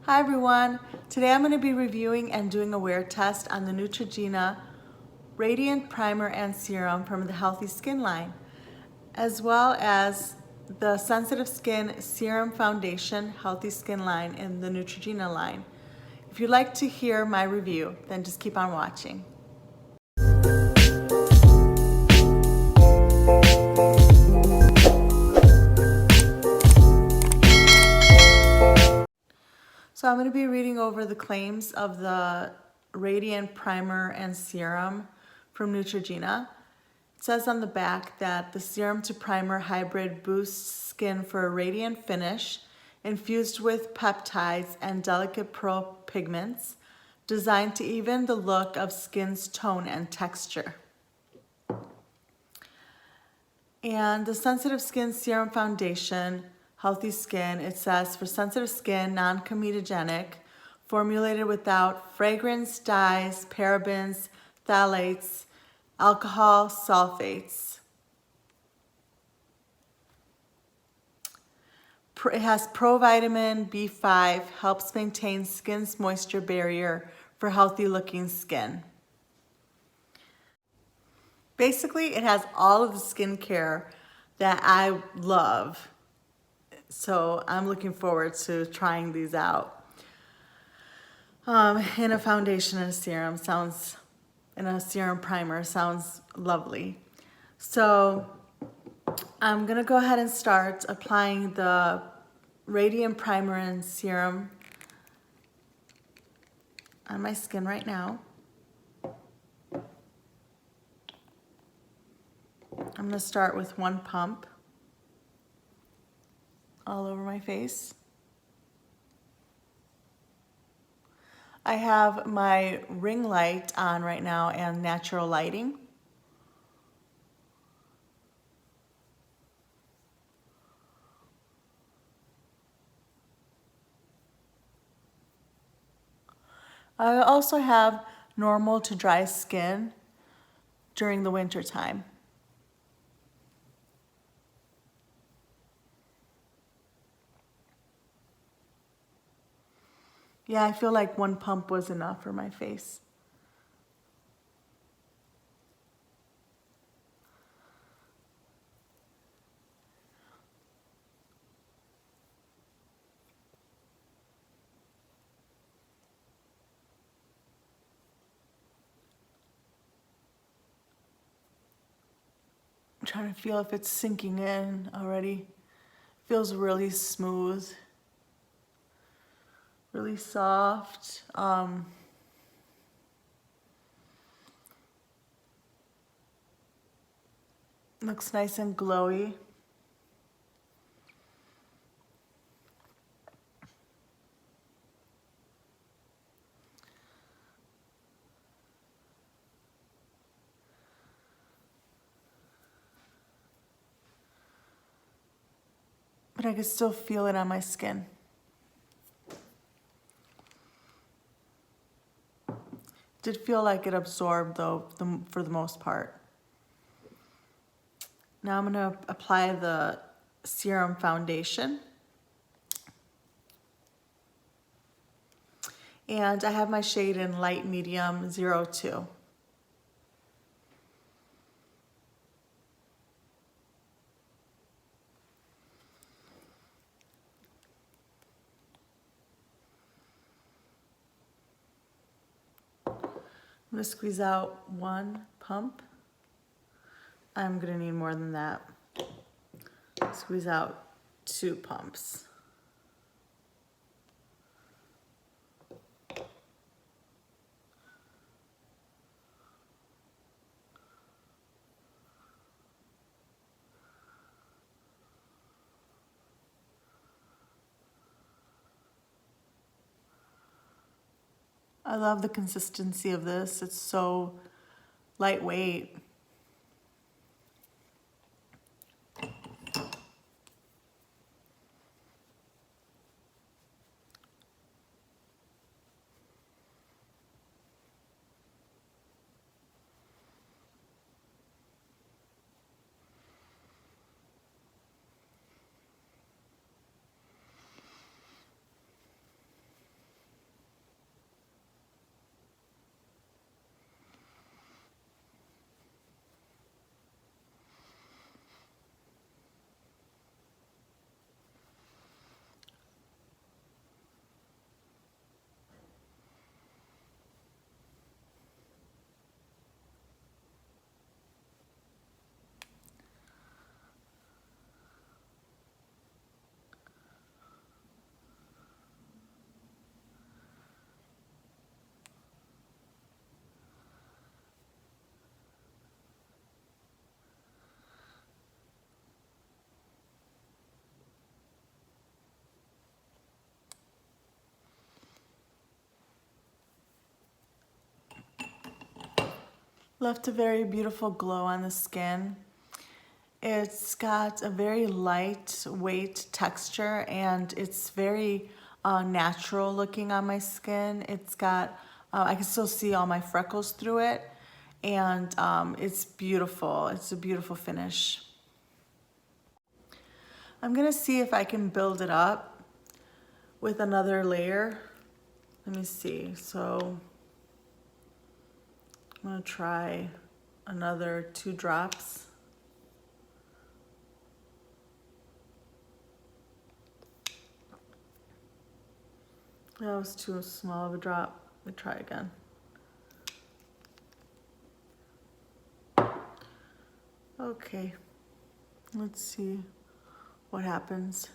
Hi everyone, today I'm going to be reviewing and doing a wear test on the Neutrogena Radiant Primer and Serum from the Healthy Skin line, as well as the Sensitive Skin Serum Foundation Healthy Skin line in the Neutrogena line. If you'd like to hear my review, then just keep on watching. So I'm going to be reading over the claims of the Radiant Primer and Serum from Neutrogena. It says on the back that the serum to primer hybrid boosts skin for a radiant finish, infused with peptides and delicate pearl pigments, designed to even the look of skin's tone and texture. And the Sensitive Skin Serum Foundation Healthy Skin, it says for sensitive skin, non-comedogenic, formulated without fragrance, dyes, parabens, phthalates, alcohol, sulfates. It has provitamin B5, helps maintain skin's moisture barrier for healthy looking skin. Basically, it has all of the skincare that I love. So I'm looking forward to trying these out. In a foundation and a serum in a serum primer sounds lovely. So I'm gonna go ahead and start applying the Radiant Primer and Serum on my skin right now. I'm gonna start with one pump all over my face. I have my ring light on right now and natural lighting. I also have normal to dry skin during the winter time. Yeah, I feel like one pump was enough for my face. I'm trying to feel if it's sinking in already. Feels really smooth, really soft. Looks nice and glowy. But I can still feel it on my skin. Did feel like it absorbed though, for the most part. Now I'm gonna apply the serum foundation. And I have my shade in light medium 02. I'm gonna squeeze out one pump. I'm gonna need more than that. Squeeze out 2 pumps. I love the consistency of this. It's so lightweight. left a very beautiful glow on the skin. It's got a very lightweight texture and it's very natural looking on my skin. It's got, I can still see all my freckles through it, and it's beautiful. It's a beautiful finish. I'm gonna see if I can build it up with another layer. Let me see. So I'm gonna try another 2 drops. That was too small of a drop. Let me try again. Okay, let's see what happens.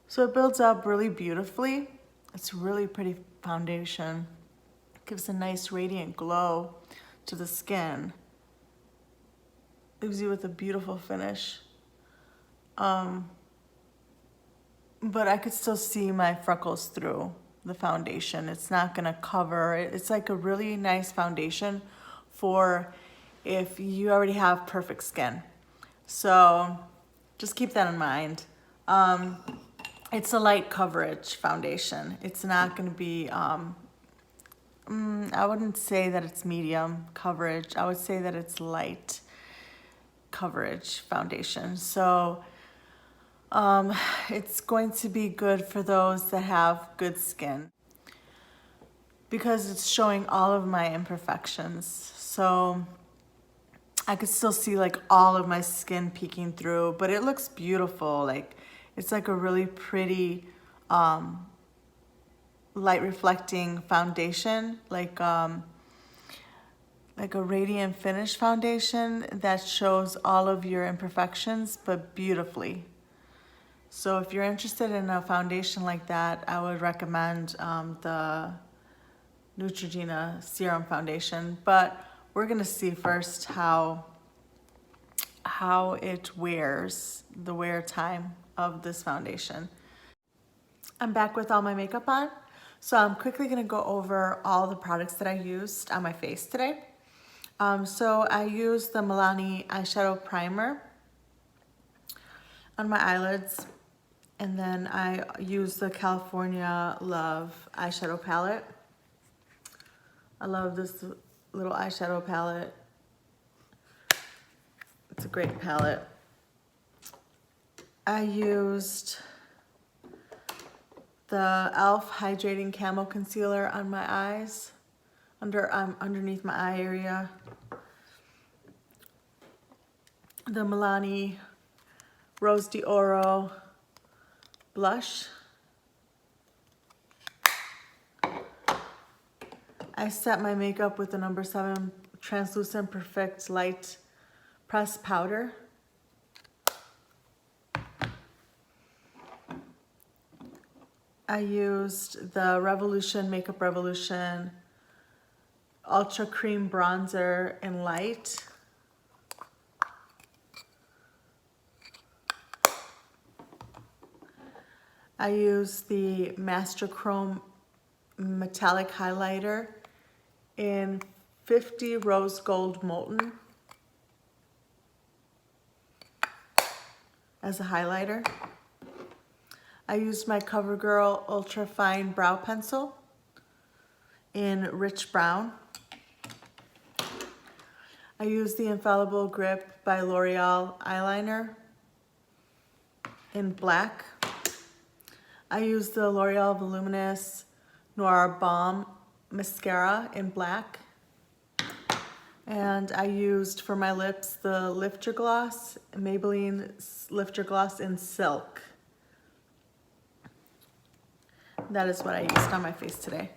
So it builds up really beautifully. It's a really pretty foundation. It gives a nice radiant glow to the skin. Leaves you with a beautiful finish. But I could still see my freckles through the foundation. It's not gonna cover it. It's like a really nice foundation for if you already have perfect skin. So just keep that in mind. It's a light coverage foundation. It's not gonna be, I wouldn't say that it's medium coverage. I would say that it's light coverage foundation. So it's going to be good for those that have good skin because it's showing all of my imperfections. So I could still see like all of my skin peeking through, but it looks beautiful. Like it's like a really pretty light reflecting foundation, like a radiant finish foundation that shows all of your imperfections but beautifully. So if you're interested in a foundation like that, I would recommend the Neutrogena Serum Foundation. But we're gonna see first how it wears, the wear time of this foundation. I'm back with all my makeup on. So I'm quickly gonna go over all the products that I used on my face today. So I used the Milani eyeshadow primer on my eyelids. And then I use the California Love eyeshadow palette. I love this little eyeshadow palette. It's a great palette. I used the e.l.f. Hydrating Camo Concealer on my eyes, underneath my eye area. The Milani Rose d'Oro blush. I set my makeup with the No. 7 Translucent Perfect Light Pressed Powder. I used the Makeup Revolution Ultra Cream Bronzer in Light. I used the Master Chrome Metallic Highlighter in 50 Rose Gold Molten as a highlighter. I used my CoverGirl Ultra Fine Brow Pencil in Rich Brown. I used the Infallible Grip by L'Oreal eyeliner in black. I used the L'Oreal Voluminous Noir Balm mascara in black. And I used for my lips the Lifter Gloss, Maybelline Lifter Gloss in Silk. that is what I used on my face today.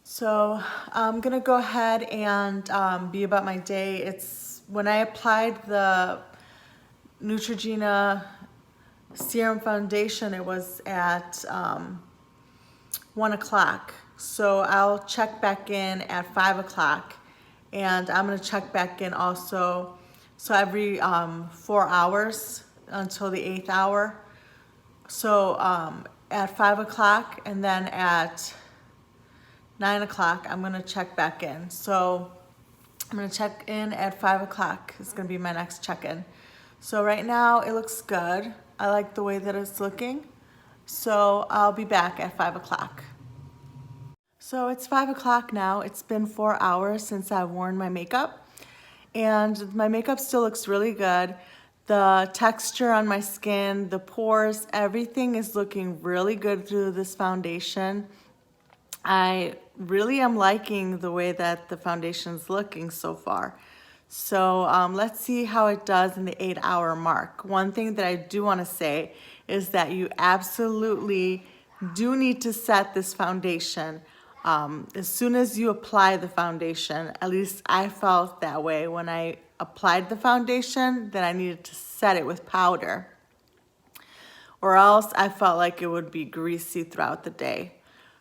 So I'm gonna go ahead and be about my day. It's when I applied the Neutrogena Serum Foundation, it was at 1 o'clock. So I'll check back in at 5 o'clock, and I'm gonna check back in also, so every 4 hours until the 8th hour. So at 5 o'clock, and then at 9 o'clock, I'm gonna check back in. So I'm gonna check in at 5 o'clock. It's gonna be my next check-in. So right now it looks good. I like the way that it's looking. So I'll be back at 5 o'clock. So it's 5 o'clock now. It's been 4 hours since I've worn my makeup, and my makeup still looks really good. The texture on my skin, the pores, everything is looking really good through this foundation. I really am liking the way that the foundation's looking so far. So let's see how it does in the 8-hour mark. One thing that I do want to say is that you absolutely do need to set this foundation as soon as you apply the foundation. At least I felt that way when I applied the foundation, that I needed to set it with powder, or else I felt like it would be greasy throughout the day.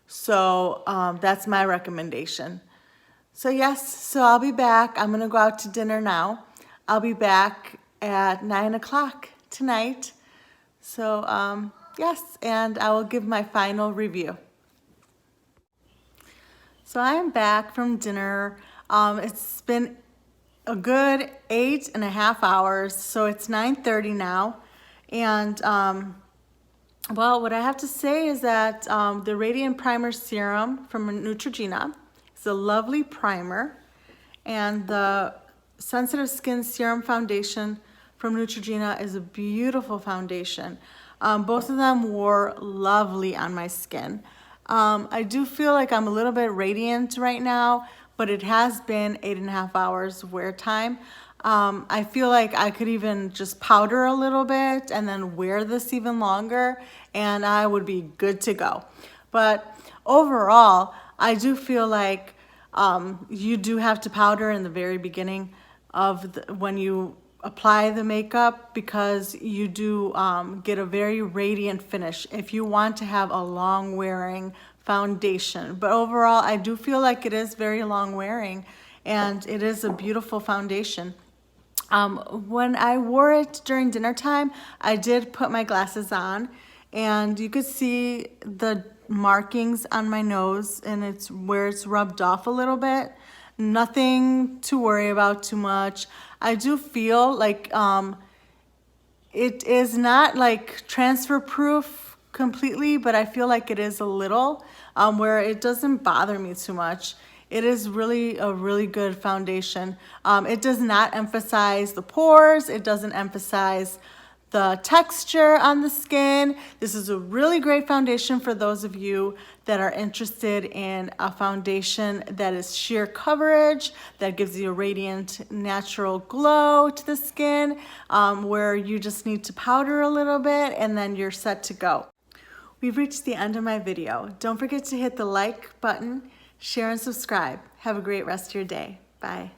So that's my recommendation. So yes, so I'll be back. I'm gonna go out to dinner now. I'll be back at 9 o'clock tonight. So yes, and I will give my final review. So I am back from dinner. It's been a good 8.5 hours. So it's 9:30 now. And well, what I have to say is that the Radiant Primer Serum from Neutrogena is a lovely primer, and the Sensitive Skin Serum Foundation from Neutrogena is a beautiful foundation. Both of them were lovely on my skin. I do feel like I'm a little bit radiant right now, but it has been 8.5 hours wear time. I feel like I could even just powder a little bit and then wear this even longer, and I would be good to go. But overall, I do feel like you do have to powder in the very beginning of when you apply the makeup, because you do get a very radiant finish if you want to have a long wearing foundation. But overall, I do feel like it is very long wearing, and it is a beautiful foundation. When I wore it during dinner time, I did put my glasses on, and you could see the markings on my nose, and it's where it's rubbed off a little bit. Nothing to worry about too much. I do feel like it is not like transfer proof completely, but I feel like it is a little, where it doesn't bother me too much. It is really a really good foundation. It does not emphasize the pores. It doesn't emphasize the texture on the skin. This is a really great foundation for those of you that are interested in a foundation that is sheer coverage, that gives you a radiant, natural glow to the skin, where you just need to powder a little bit and then you're set to go. We've reached the end of my video. Don't forget to hit the like button, share and subscribe. Have a great rest of your day. Bye.